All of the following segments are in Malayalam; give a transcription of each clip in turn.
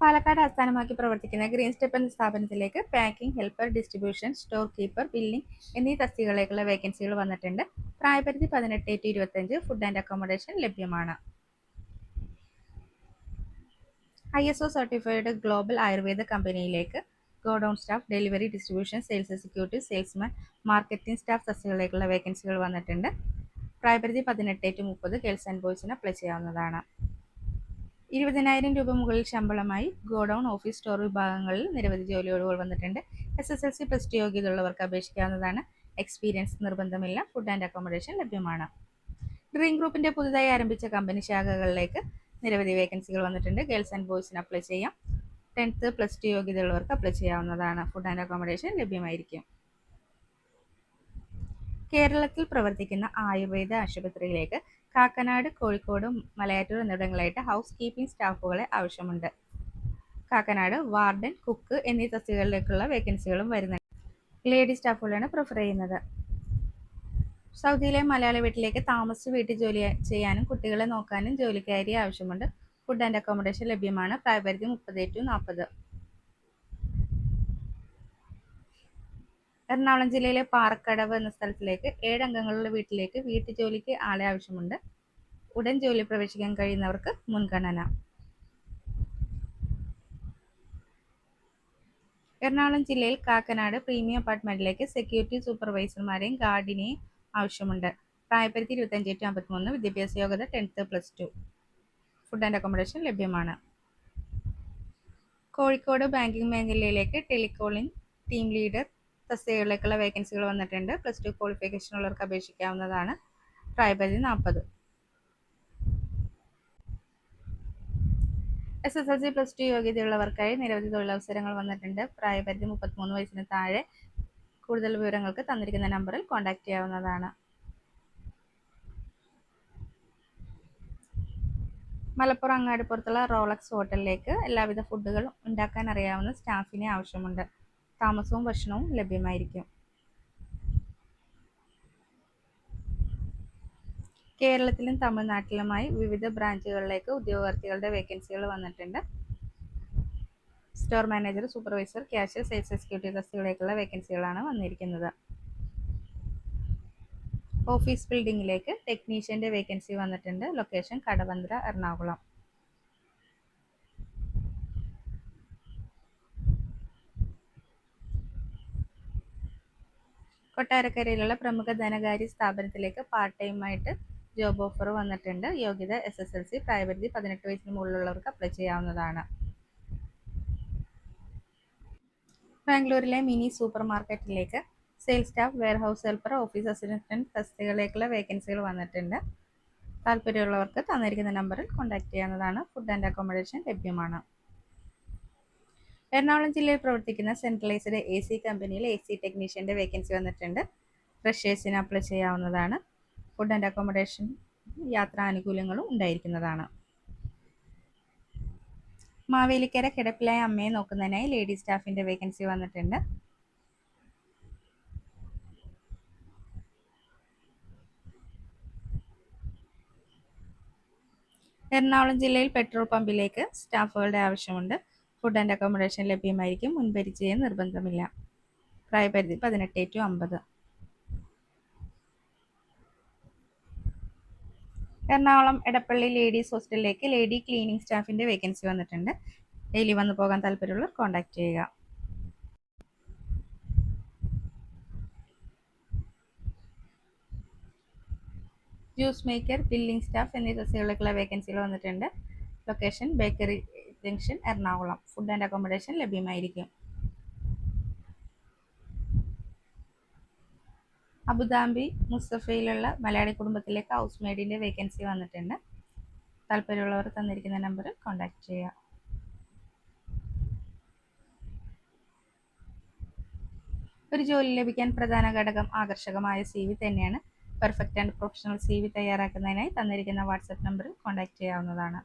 പാലക്കാട് ആസ്ഥാനമാക്കി പ്രവർത്തിക്കുന്ന ഗ്രീൻ സ്റ്റെപ്പ് എന്ന സ്ഥാപനത്തിലേക്ക് packing helper, distribution, store keeper, billing എന്നീ തസ്തികകളിലേക്കുള്ള വേക്കൻസികൾ വന്നിട്ടുണ്ട്. പ്രായപരിധി 18 to 25. ഫുഡ് ആൻഡ് അക്കോമഡേഷൻ ലഭ്യമാണ്. ISO സർട്ടിഫൈഡ് ഗ്ലോബൽ ആയുർവേദ കമ്പനിയിലേക്ക് godown staff, delivery, distribution, sales executive, salesman, marketing staff തസ്തികകളിലേക്കുള്ള വേക്കൻസികൾ വന്നിട്ടുണ്ട്. പ്രായപരിധി 18 to 30. ഗേൾസ് ആൻഡ് ബോയ്സിന് അപ്ലൈ ചെയ്യാവുന്നതാണ്. 20,000 രൂപ മുകളിൽ ശമ്പളമായി ഗോഡൌൺ, ഓഫീസ്, സ്റ്റോർ വിഭാഗങ്ങളിൽ നിരവധി ജോലി ഒഴിവുകൾ വന്നിട്ടുണ്ട്. SSLC +2 യോഗ്യതയുള്ളവർക്ക് അപേക്ഷിക്കാവുന്നതാണ്. എക്സ്പീരിയൻസ് നിർബന്ധമില്ല. ഫുഡ് ആൻഡ് അക്കോമഡേഷൻ ലഭ്യമാണ്. ഡ്രീം ഗ്രൂപ്പിന്റെ പുതുതായി ആരംഭിച്ച കമ്പനി ശാഖകളിലേക്ക് നിരവധി വേക്കൻസികൾ വന്നിട്ടുണ്ട്. ഗേൾസ് ആൻഡ് ബോയ്സിന് അപ്ലൈ ചെയ്യാം. 10th +2 യോഗ്യതയുള്ളവർക്ക് അപ്ലൈ ചെയ്യാവുന്നതാണ്. ഫുഡ് ആൻഡ് അക്കോമഡേഷൻ ലഭ്യമായിരിക്കും. കേരളത്തിൽ പ്രവർത്തിക്കുന്ന ആയുർവേദ ആശുപത്രിയിലേക്ക് കാക്കനാട്, കോഴിക്കോട്, മലയാറ്റൂർ എന്നിവിടങ്ങളിലായിട്ട് ഹൗസ് കീപ്പിംഗ് സ്റ്റാഫുകളെ ആവശ്യമുണ്ട്. കാക്കനാട് വാർഡൻ, കുക്ക് എന്നീ തസ്തികകളിലേക്കുള്ള വേക്കൻസികളും വരുന്നുണ്ട്. ലേഡി സ്റ്റാഫുകളാണ് പ്രിഫർ ചെയ്യുന്നത്. സൗദിയിലെ മലയാളി വീട്ടിലേക്ക് താമസിച്ച് വീട്ടിൽ ജോലി ചെയ്യാനും കുട്ടികളെ നോക്കാനും ജോലിക്കാരി ആവശ്യമുണ്ട്. ഫുഡ് ആൻഡ് അക്കോമഡേഷൻ ലഭ്യമാണ്. പ്രായപരിധി 30 to 40. എറണാകുളം ജില്ലയിലെ പാറക്കടവ് എന്ന സ്ഥലത്തിലേക്ക് 7 അംഗങ്ങളുള്ള വീട്ടിലേക്ക് വീട്ടുജോലിക്ക് ആളെ ആവശ്യമുണ്ട്. ഉടൻ ജോലി പ്രവേശിക്കാൻ കഴിയുന്നവർക്ക് മുൻഗണന. എറണാകുളം ജില്ലയിൽ കാക്കനാട് പ്രീമിയം അപ്പാർട്ട്മെന്റിലേക്ക് സെക്യൂരിറ്റി സൂപ്പർവൈസർമാരെയും ഗാർഡിനെയും ആവശ്യമുണ്ട്. പ്രായപരിധി 25 to 53. വിദ്യാഭ്യാസ യോഗ്യത 10th +2. ഫുഡ് ആൻഡ് അക്കോമഡേഷൻ ലഭ്യമാണ്. കോഴിക്കോട് ബാങ്കിംഗ് മേഖലയിലേക്ക് ടെലികോളിംഗ് ടീം ലീഡർ തസ്തികകളിലേക്കുള്ള വേക്കൻസികൾ വന്നിട്ടുണ്ട്. +2 ക്വാളിഫിക്കേഷൻ ഉള്ളവർക്ക് അപേക്ഷിക്കാവുന്നതാണ്. പ്രായപരിധി 40. SSLC +2 യോഗ്യതയുള്ളവർക്കായി നിരവധി തൊഴിലവസരങ്ങൾ വന്നിട്ടുണ്ട്. പ്രായപരിധി 33 വയസ്സിന് താഴെ. കൂടുതൽ വിവരങ്ങൾക്ക് തന്നിരിക്കുന്ന നമ്പറിൽ കോൺടാക്ട് ചെയ്യാവുന്നതാണ്. മലപ്പുറം അങ്ങാടിപ്പുറത്തുള്ള റോളക്സ് ഹോട്ടലിലേക്ക് എല്ലാവിധ ഫുഡുകളും ഉണ്ടാക്കാൻ അറിയാവുന്ന സ്റ്റാഫിനെ ആവശ്യമുണ്ട്. താമസവും ഭക്ഷണവും ലഭ്യമായിരിക്കും. കേരളത്തിലും തമിഴ്നാട്ടിലുമായി വിവിധ ബ്രാഞ്ചുകളിലേക്ക് ഉദ്യോഗാർത്ഥികളുടെ വേക്കൻസികൾ വന്നിട്ടുണ്ട്. Store manager, supervisor, cashier, sales executive തസ്തികകളിലേക്കുള്ള വേക്കൻസികളാണ് വന്നിരിക്കുന്നത്. ഓഫീസ് ബിൽഡിംഗിലേക്ക് ടെക്നീഷ്യന്റെ വേക്കൻസി വന്നിട്ടുണ്ട്. ലൊക്കേഷൻ കടവന്ത്ര, എറണാകുളം. കൊട്ടാരക്കരയിലുള്ള പ്രമുഖ ധനകാര്യ സ്ഥാപനത്തിലേക്ക് പാർട്ട് ടൈമായിട്ട് ജോബ് ഓഫർ വന്നിട്ടുണ്ട്. യോഗ്യത SSLC. പ്രായപരിധി 18 വയസ്സിന് മുകളിലുള്ളവർക്ക് അപ്ലൈ ചെയ്യാവുന്നതാണ്. ബാംഗ്ലൂരിലെ മിനി സൂപ്പർ മാർക്കറ്റിലേക്ക് sales staff, warehouse helper, office assistant തസ്തികകളിലേക്കുള്ള വേക്കൻസികൾ വന്നിട്ടുണ്ട്. താല്പര്യമുള്ളവർക്ക് തന്നിരിക്കുന്ന നമ്പറിൽ കോൺടാക്ട് ചെയ്യാവുന്നതാണ്. ഫുഡ് ആൻഡ് അക്കോമഡേഷൻ ലഭ്യമാണ്. എറണാകുളം ജില്ലയിൽ പ്രവർത്തിക്കുന്ന സെൻട്രലൈസ്ഡ് AC കമ്പനിയിൽ AC ടെക്നീഷ്യന്റെ വേക്കൻസി വന്നിട്ടുണ്ട്. ഫ്രഷേഴ്സിന് അപ്ലൈ ചെയ്യാവുന്നതാണ്. ഫുഡ് ആൻഡ് അക്കോമഡേഷൻ യാത്രാനുകൂല്യങ്ങളും ഉണ്ടായിരിക്കുന്നതാണ്. മാവേലിക്കര കിടപ്പിലായ അമ്മയെ നോക്കുന്നതിനായി ലേഡി സ്റ്റാഫിന്റെ വേക്കൻസി വന്നിട്ടുണ്ട്. എറണാകുളം ജില്ലയിൽ പെട്രോൾ പമ്പിലേക്ക് സ്റ്റാഫുകളുടെ ആവശ്യമുണ്ട്. ഫുഡ് ആൻഡ് അക്കോമഡേഷൻ ലഭ്യമായിരിക്കും. മുൻപരിചയം നിർബന്ധമില്ല. പ്രായപരിധി 18 to 50. എറണാകുളം എടപ്പള്ളി ലേഡീസ് ഹോസ്റ്റലിലേക്ക് ലേഡി ക്ലീനിങ് സ്റ്റാഫിന്റെ വേക്കൻസി വന്നിട്ടുണ്ട്. ഡെയിലി വന്നു പോകാൻ താല്പര്യമുള്ളവർ കോൺടാക്ട് ചെയ്യുക. ജ്യൂസ് മേക്കർ, ബില്ലിംഗ് സ്റ്റാഫ് എന്നീ തസ്തികകളിലേക്കുള്ള വേക്കൻസികൾ വന്നിട്ടുണ്ട്. Location bakery junction, Ernakulam. Food and accommodation ലഭ്യമായിരിക്കും. അബുദാബി മുസ്തഫയിലുള്ള മലയാളി കുടുംബത്തിലേക്ക് ഹൗസ് മെയ്ഡിന്റെ വേക്കൻസി വന്നിട്ടുണ്ട്. താല്പര്യമുള്ളവർ തന്നിരിക്കുന്ന നമ്പറിൽ കോൺടാക്ട് ചെയ്യുക. ഒരു ജോലി ലഭിക്കാൻ പ്രധാന ഘടകം ആകർഷകമായ CV തന്നെയാണ്. പെർഫെക്റ്റ് ആൻഡ് പ്രൊഫഷണൽ CV തയ്യാറാക്കുന്നതിനായി തന്നിരിക്കുന്ന വാട്സപ്പ് നമ്പറിൽ കോൺടാക്ട് ചെയ്യാവുന്നതാണ്.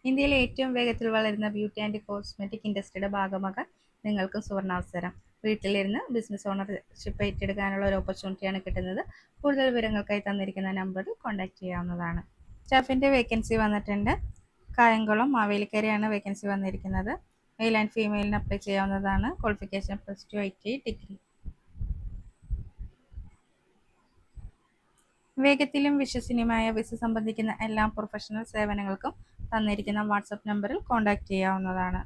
ഇന്ത്യയിലെ ഏറ്റവും വേഗത്തിൽ വളരുന്ന ബ്യൂട്ടി ആൻഡ് കോസ്മെറ്റിക് ഇൻഡസ്ട്രിയുടെ ഭാഗമാകാൻ നിങ്ങൾക്ക് സുവർണാവസരം. വീട്ടിലിരുന്ന് ബിസിനസ് ഓണർഷിപ്പ് ഏറ്റെടുക്കാനുള്ള ഒരു ഓപ്പർച്യൂണിറ്റിയാണ് കിട്ടുന്നത്. കൂടുതൽ വിവരങ്ങൾക്കായി തന്നിരിക്കുന്ന നമ്പറിൽ കോൺടാക്ട് ചെയ്യാവുന്നതാണ്. സ്റ്റാഫിൻ്റെ വേക്കൻസി വന്നിട്ടുണ്ട്. കായംകുളം മാവേലിക്കരയാണ് വേക്കൻസി വന്നിരിക്കുന്നത്. മെയിൽ ആൻഡ് ഫീമെയിലിന് അപ്ലൈ ചെയ്യാവുന്നതാണ്. Qualification +2 IT degree. വേഗത്തിലും വിശ്വസനീയമായ വിസ സംബന്ധിക്കുന്ന എല്ലാ പ്രൊഫഷണൽ സേവനങ്ങൾക്കും തന്നിരിക്കുന്ന വാട്സപ്പ് നമ്പറിൽ കോൺടാക്റ്റ് ചെയ്യാവുന്നതാണ്.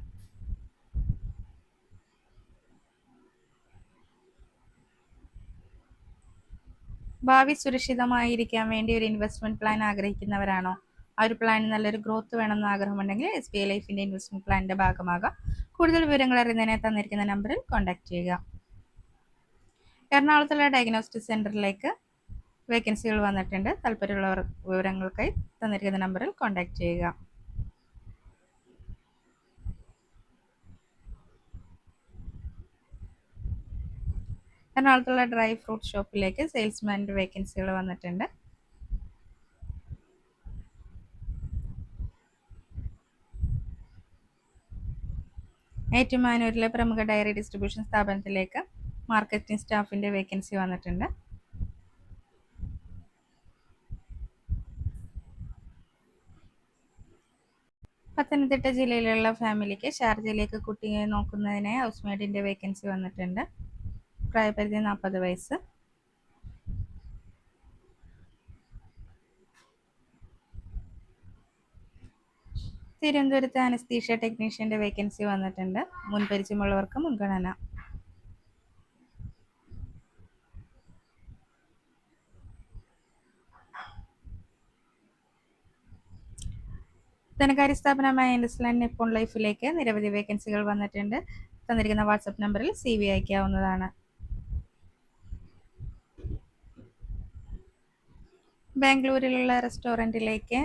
ഭാവി സുരക്ഷിതമായിരിക്കാൻ വേണ്ടി ഒരു ഇൻവെസ്റ്റ്മെന്റ് പ്ലാൻ ആഗ്രഹിക്കുന്നവരാണോ? ആ ഒരു പ്ലാൻ നല്ലൊരു ഗ്രോത്ത് വേണമെന്ന് ആഗ്രഹമുണ്ടെങ്കിൽ SBI ലൈഫിന്റെ ഇൻവെസ്റ്റ്മെന്റ് പ്ലാനിന്റെ ഭാഗമാകാം. കൂടുതൽ വിവരങ്ങൾ അറിയുന്നതിനെ തന്നിരിക്കുന്ന നമ്പറിൽ കോൺടാക്ട് ചെയ്യുക. എറണാകുളത്തുള്ള ഡയഗ്നോസ്റ്റിക് സെന്ററിലേക്ക് വേക്കൻസികൾ വന്നിട്ടുണ്ട്. താല്പര്യമുള്ളവർ വിവരങ്ങൾക്കായി തന്നിരിക്കുന്ന നമ്പറിൽ കോൺടാക്ട് ചെയ്യുക. എറണാകുളത്തുള്ള ഡ്രൈ ഫ്രൂട്ട് ഷോപ്പിലേക്ക് സെയിൽസ്മാൻ്റെ വേക്കൻസികൾ വന്നിട്ടുണ്ട്. ഏറ്റുമാനൂരിലെ പ്രമുഖ ഡയറി ഡിസ്ട്രിബ്യൂഷൻ സ്ഥാപനത്തിലേക്ക് മാർക്കറ്റിംഗ് സ്റ്റാഫിൻ്റെ വേക്കൻസി വന്നിട്ടുണ്ട്. പത്തനംതിട്ട ജില്ലയിലുള്ള ഫാമിലിക്ക് ഷാർജയിലേക്ക് കുട്ടിയെ നോക്കുന്നതിനായി ഹൗസ് മെയ്ഡിൻ്റെ വേക്കൻസി വന്നിട്ടുണ്ട്. പ്രായപരിധി 40 വയസ്സ്. തിരുവനന്തപുരത്ത് അനസ്തീഷ്യ ടെക്നീഷ്യൻ്റെ വേക്കൻസി വന്നിട്ടുണ്ട്. മുൻപരിചയമുള്ളവർക്ക് മുൻഗണന. ധനകാര്യ സ്ഥാപനമായ ഇൻഡസ്ലാൻഡ് നിപ്പോൺ ലൈഫിലേക്ക് നിരവധി വേക്കൻസികൾ വന്നിട്ടുണ്ട്. തന്നിരിക്കുന്ന വാട്സപ്പ് നമ്പറിൽ CV അയക്കാവുന്നതാണ്. ബാംഗ്ലൂരിലുള്ള റെസ്റ്റോറൻറ്റിലേക്ക്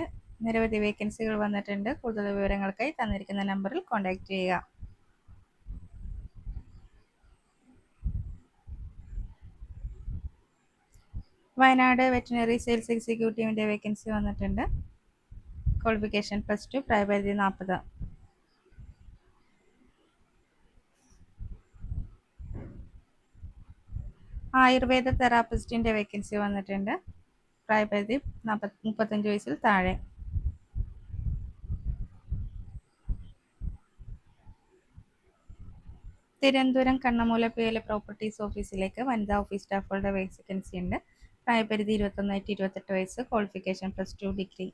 നിരവധി വേക്കൻസികൾ വന്നിട്ടുണ്ട്. കൂടുതൽ വിവരങ്ങൾക്കായി തന്നിരിക്കുന്ന നമ്പറിൽ കോൺടാക്ട് ചെയ്യുക. വയനാട് വെറ്റിനറി സെയിൽസ് എക്സിക്യൂട്ടീവിൻ്റെ വേക്കൻസി വന്നിട്ടുണ്ട്. ക്വാളിഫിക്കേഷൻ +2, പ്രായപരിധി 40. ആയുർവേദ തെറാപ്പിസ്റ്റിൻ്റെ വേക്കൻസി വന്നിട്ടുണ്ട്. പ്രായപരിധി 35 വയസ്സിൽ താഴെ. തിരുവനന്തപുരം കണ്ണമൂല PL പ്രോപ്പർട്ടീസ് ഓഫീസിലേക്ക് വനിതാ ഓഫീസ് സ്റ്റാഫുകളുടെ വേക്കൻസി ഉണ്ട്. പ്രായപരിധി 21 to 28 വയസ്സ്. Qualification +2 degree.